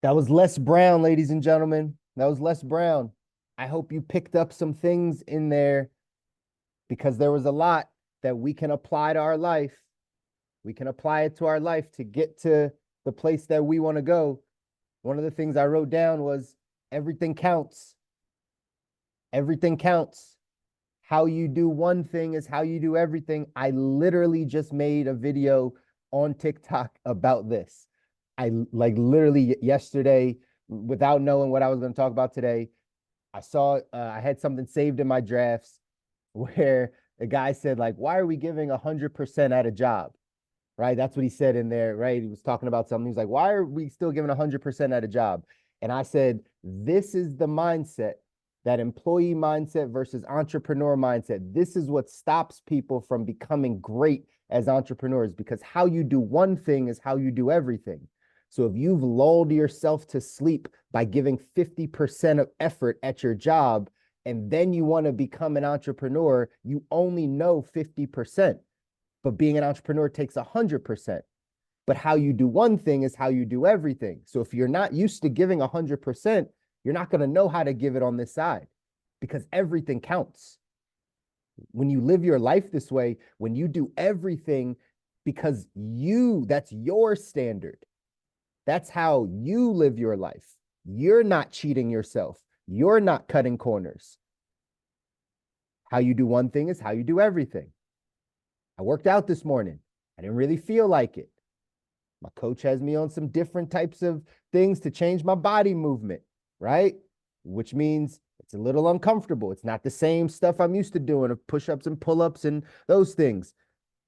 That was Les Brown, ladies and gentlemen. That was Les Brown. I hope you picked up some things in there because there was a lot that we can apply to our life. We can apply it to our life to get to the place that we want to go. One of the things I wrote down was everything counts. Everything counts. How you do one thing is how you do everything. I literally just made a video on TikTok about this. I like literally yesterday, without knowing what I was going to talk about today, I saw I had something saved in my drafts where the guy said, like, why are we giving 100% at a job? Right? That's what he said in there, right? He was talking about something. He was like, why are we still giving 100% at a job? And I said, this is the mindset, that employee mindset versus entrepreneur mindset. This is what stops people from becoming great as entrepreneurs, because how you do one thing is how you do everything. So if you've lulled yourself to sleep by giving 50% of effort at your job, and then you want to become an entrepreneur, you only know 50%. But being an entrepreneur takes 100%. But how you do one thing is how you do everything. So if you're not used to giving 100%, you're not going to know how to give it on this side, because everything counts. When you live your life this way, when you do everything because that's your standard. That's how you live your life. You're not cheating yourself. You're not cutting corners. How you do one thing is how you do everything. I worked out this morning. I didn't really feel like it. My coach has me on some different types of things to change my body movement, right? Which means it's a little uncomfortable. It's not the same stuff I'm used to doing of push-ups and pull-ups and those things.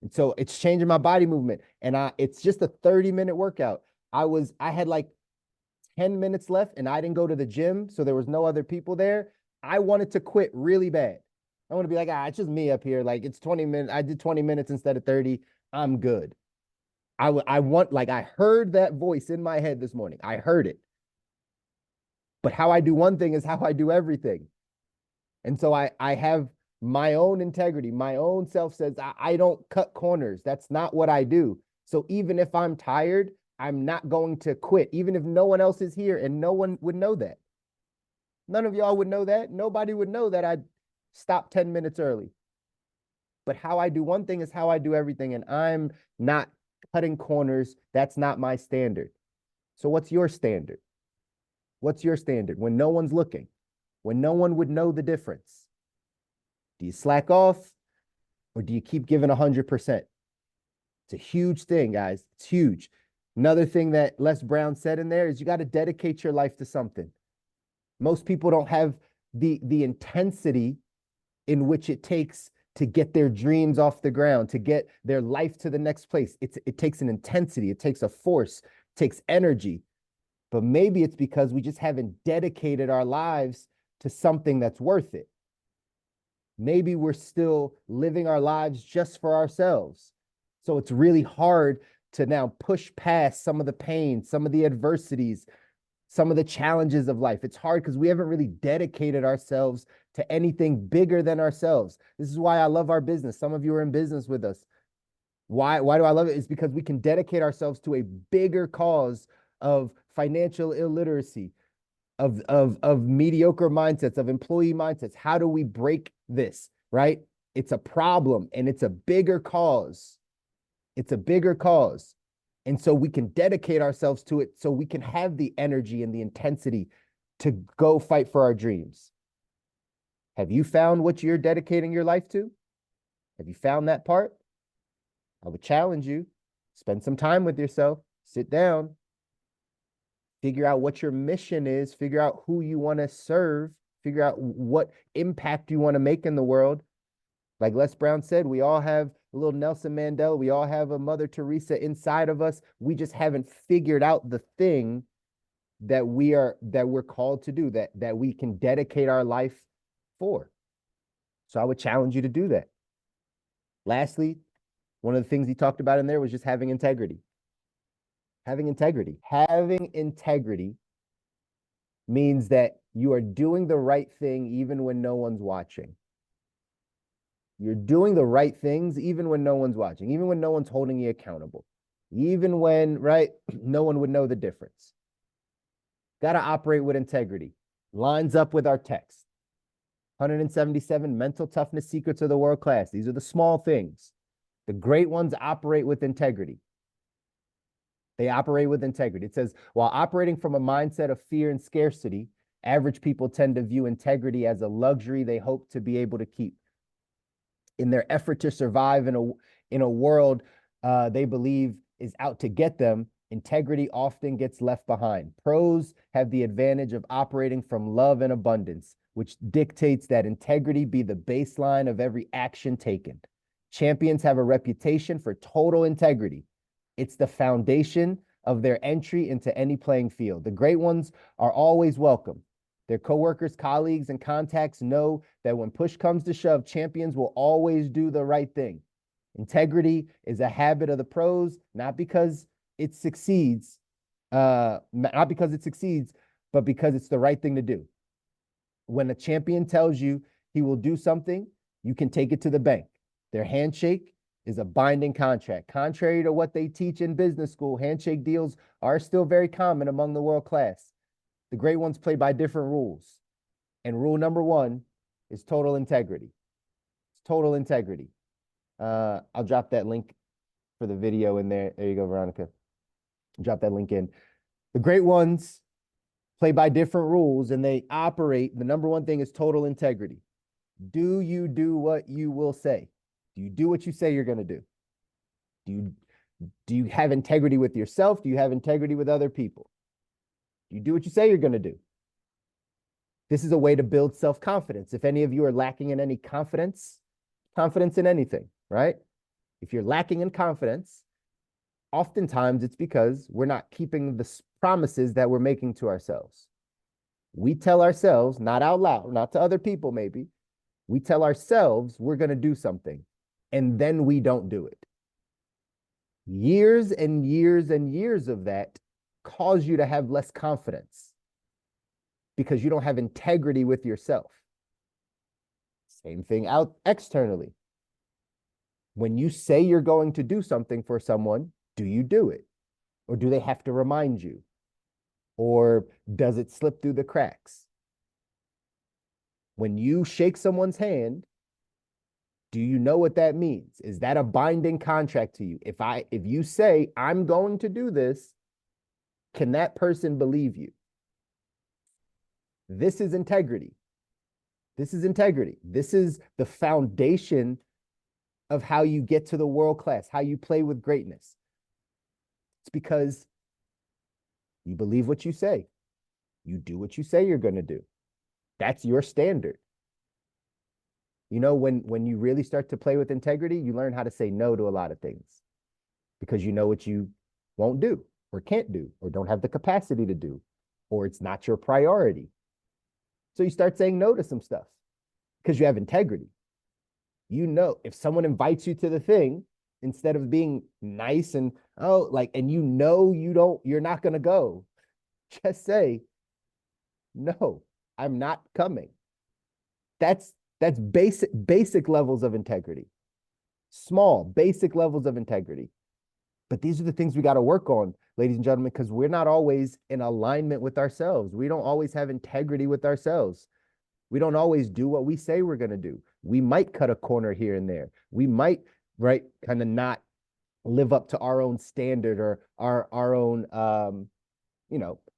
And so it's changing my body movement. And it's just a 30-minute workout. I had like 10 minutes left and I didn't go to the gym, so there was no other people there. I wanted to quit really bad. I want to be like, it's just me up here. Like, it's 20 minutes. I did 20 minutes instead of 30. I'm good. I heard that voice in my head this morning. I heard it. But how I do one thing is how I do everything. And so I have my own integrity. My own self says I don't cut corners. That's not what I do. So even if I'm tired, I'm not going to quit, even if no one else is here, and no one would know that. None of y'all would know that. Nobody would know that I stopped 10 minutes early. But how I do one thing is how I do everything. And I'm not cutting corners. That's not my standard. So what's your standard? What's your standard when no one's looking, when no one would know the difference? Do you slack off, or do you keep giving 100%? It's a huge thing, guys. It's huge. Another thing that Les Brown said in there is you got to dedicate your life to something. Most people don't have the intensity in which it takes to get their dreams off the ground, to get their life to the next place. It takes an intensity, it takes a force, it takes energy. But maybe it's because we just haven't dedicated our lives to something that's worth it. Maybe we're still living our lives just for ourselves. So it's really hard to now push past some of the pain, some of the adversities, some of the challenges of life. It's hard because we haven't really dedicated ourselves to anything bigger than ourselves. This is why I love our business. Some of you are in business with us. Why do I love it? It's because we can dedicate ourselves to a bigger cause of financial illiteracy, of mediocre mindsets, of employee mindsets. How do we break this, right? It's a problem and it's a bigger cause. It's a bigger cause. And so we can dedicate ourselves to it so we can have the energy and the intensity to go fight for our dreams. Have you found what you're dedicating your life to? Have you found that part? I would challenge you, spend some time with yourself, sit down, figure out what your mission is, figure out who you want to serve, figure out what impact you want to make in the world. Like Les Brown said, we all have a little Nelson Mandela. We all have a Mother Teresa inside of us. We just haven't figured out the thing that we're called to do, that we can dedicate our life for. So I would challenge you to do that. Lastly, one of the things he talked about in there was just having integrity. Having integrity. Having integrity means that you are doing the right thing even when no one's watching. You're doing the right things even when no one's watching, even when no one's holding you accountable, even when, right, no one would know the difference. Got to operate with integrity. Lines up with our text. 177 mental toughness secrets of the world class. These are the small things. The great ones operate with integrity. They operate with integrity. It says, while operating from a mindset of fear and scarcity, average people tend to view integrity as a luxury they hope to be able to keep. In their effort to survive in a world they believe is out to get them, integrity often gets left behind. Pros have the advantage of operating from love and abundance, which dictates that integrity be the baseline of every action taken. Champions have a reputation for total integrity. It's the foundation of their entry into any playing field. The great ones are always welcome. Their coworkers, colleagues, and contacts know that when push comes to shove, champions will always do the right thing. Integrity is a habit of the pros, not because it succeeds, but because it's the right thing to do. When a champion tells you he will do something, you can take it to the bank. Their handshake is a binding contract. Contrary to what they teach in business school, handshake deals are still very common among the world class. The great ones play by different rules. And rule number one is total integrity. It's total integrity. I'll drop that link for the video in there. There you go, Veronica. Drop that link in. The great ones play by different rules and they operate. The number one thing is total integrity. Do you do what you will say? Do you do what you say you're going to do? Do you have integrity with yourself? Do you have integrity with other people? Do you do what you say you're going to do? This is a way to build self-confidence. If any of you are lacking in any confidence in anything, right? If you're lacking in confidence, oftentimes it's because we're not keeping the promises that we're making to ourselves. We tell ourselves, not out loud, not to other people maybe, we tell ourselves we're going to do something, and then we don't do it. Years and years and years of that cause you to have less confidence because you don't have integrity with yourself. Same thing out externally. When you say you're going to do something for someone, do you do it? Or do they have to remind you? Or does it slip through the cracks? When you shake someone's hand, do you know what that means? Is that a binding contract to you? If you say, I'm going to do this, can that person believe you? This is integrity. This is integrity. This is the foundation of how you get to the world class, how you play with greatness. It's because you believe what you say. You do what you say you're going to do. That's your standard. You know, when you really start to play with integrity, you learn how to say no to a lot of things because you know what you won't do or can't do or don't have the capacity to do, or it's not your priority. So you start saying no to some stuff because you have integrity. You know, if someone invites you to the thing, instead of being nice and, and you know you're not going to go, just say, no, I'm not coming. That's basic levels of integrity. Small, basic levels of integrity. But these are the things we got to work on, ladies and gentlemen, because we're not always in alignment with ourselves. We don't always have integrity with ourselves. We don't always do what we say we're going to do. We might cut a corner here and there. We might, kind of not live up to our own standard or our own,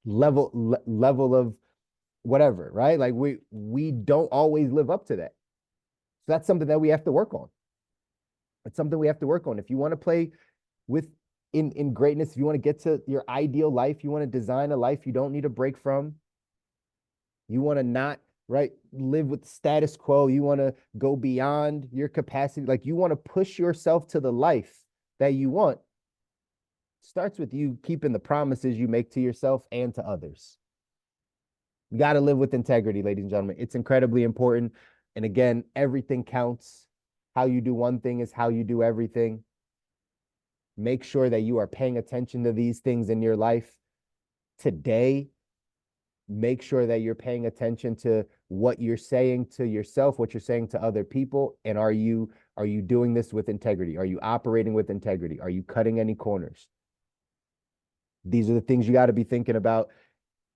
level of whatever, right? Like we don't always live up to that. So that's something that we have to work on. It's something we have to work on. If you want to play in greatness, if you want to get to your ideal life, you want to design a life you don't need a break from, you want to not, live with status quo, you want to go beyond your capacity, like you want to push yourself to the life that you want, starts with you keeping the promises you make to yourself and to others. You got to live with integrity, ladies and gentlemen. It's incredibly important. And again, everything counts. How you do one thing is how you do everything. Make sure that you are paying attention to these things in your life today. Make sure that you're paying attention to what you're saying to yourself, what you're saying to other people. And are you doing this with integrity? Are you operating with integrity? Are you cutting any corners? These are the things you got to be thinking about.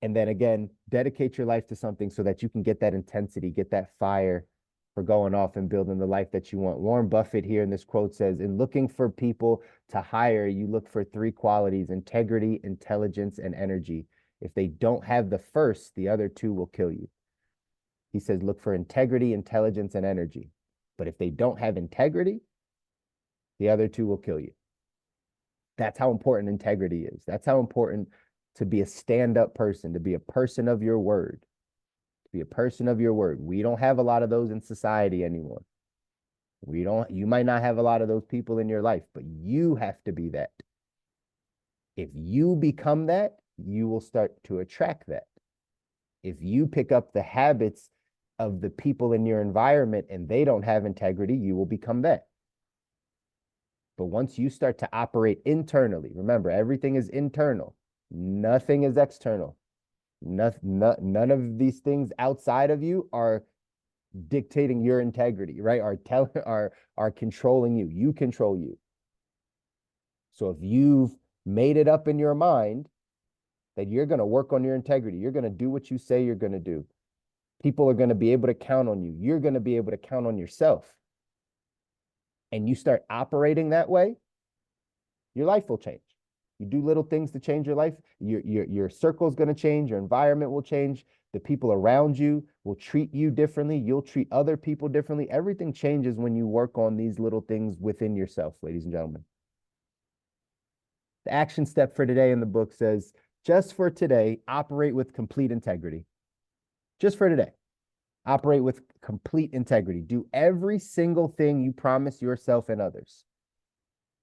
And then again, dedicate your life to something so that you can get that intensity, get that fire for going off and building the life that you want. Warren Buffett here in this quote says, in looking for people to hire, you look for three qualities: integrity, intelligence, and energy. If they don't have the first, the other two will kill you. He says, look for integrity, intelligence, and energy. But if they don't have integrity, the other two will kill you. That's how important integrity is. That's how important to be a stand-up person, to be a person of your word, to be a person of your word. We don't have a lot of those in society anymore. You might not have a lot of those people in your life, but you have to be that. If you become that, you will start to attract that. If you pick up the habits of the people in your environment and they don't have integrity, you will become that. But once you start to operate internally, remember, everything is internal. Nothing is external. None of these things outside of you are dictating your integrity, right? Are controlling you. You control you. So if you've made it up in your mind that you're going to work on your integrity, you're going to do what you say you're going to do, people are going to be able to count on you. You're going to be able to count on yourself. And you start operating that way, your life will change. You do little things to change your life, your circle is going to change, your environment will change, the people around you will treat you differently, you'll treat other people differently. Everything changes when you work on these little things within yourself, ladies and gentlemen. The action step for today in the book says, just for today, operate with complete integrity. Just for today, operate with complete integrity. Do every single thing you promise yourself and others.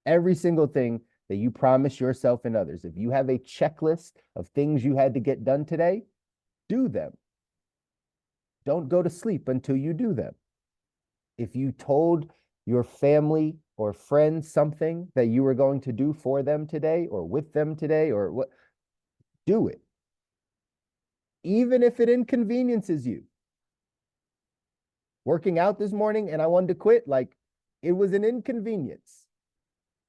Every single thing that you promise yourself and others. If you have a checklist of things you had to get done today, do them. Don't go to sleep until you do them. If you told your family or friends something that you were going to do for them today or with them today or what, do it. Even if it inconveniences you. Working out this morning and I wanted to quit, like, it was an inconvenience.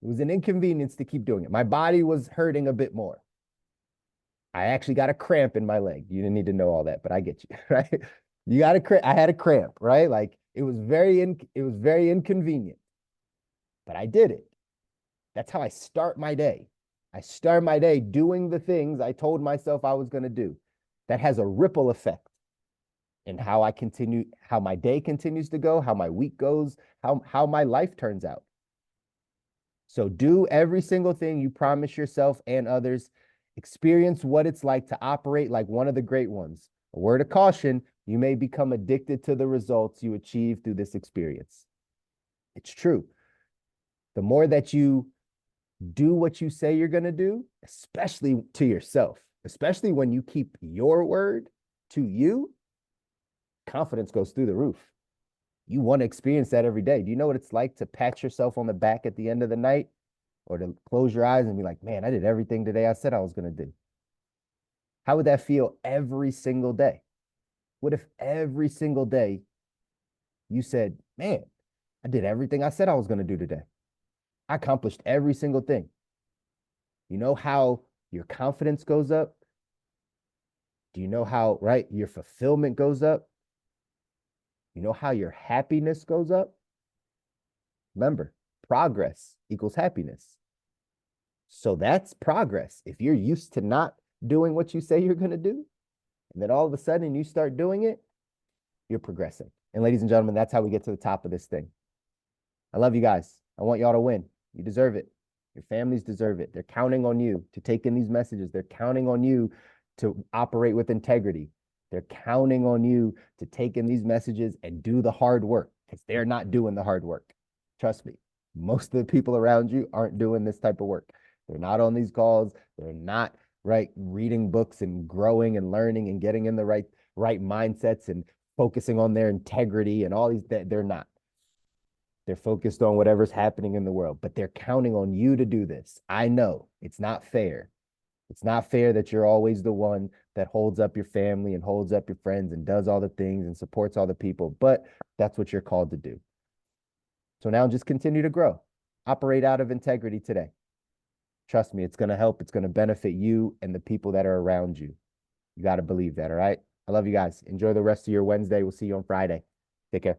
It was an inconvenience to keep doing it. My body was hurting a bit more. I actually got a cramp in my leg. You didn't need to know all that, but I get you, right? You got a cramp. I had a cramp, right? Like it was very inconvenient, but I did it. That's how I start my day. I start my day doing the things I told myself I was going to do. That has a ripple effect in how how my day continues to go, how my week goes, how my life turns out. So do every single thing you promise yourself and others. Experience what it's like to operate like one of the great ones. A word of caution, you may become addicted to the results you achieve through this experience. It's true. The more that you do what you say you're going to do, especially to yourself, especially when you keep your word to you, confidence goes through the roof. You want to experience that every day. Do you know what it's like to pat yourself on the back at the end of the night or to close your eyes and be like, man, I did everything today I said I was going to do? How would that feel every single day? What if every single day you said, man, I did everything I said I was going to do today? I accomplished every single thing. You know how your confidence goes up? Do you know how, right, your fulfillment goes up? You know how your happiness goes up? Remember, progress equals happiness. So that's progress. If you're used to not doing what you say you're going to do, and then all of a sudden you start doing it, you're progressing. And ladies and gentlemen, that's how we get to the top of this thing. I love you guys. I want y'all to win. You deserve it. Your families deserve it. They're counting on you to take in these messages. They're counting on you to operate with integrity. They're counting on you to take in these messages and do the hard work because they're not doing the hard work. Trust me, most of the people around you aren't doing this type of work. They're not on these calls. They're not reading books and growing and learning and getting in the right mindsets and focusing on their integrity and all these. They're not. They're focused on whatever's happening in the world, but they're counting on you to do this. I know it's not fair. It's not fair that you're always the one that holds up your family and holds up your friends and does all the things and supports all the people, but that's what you're called to do. So now just continue to grow. Operate out of integrity today. Trust me, it's going to help. It's going to benefit you and the people that are around you. You got to believe that. All right. I love you guys. Enjoy the rest of your Wednesday. We'll see you on Friday. Take care.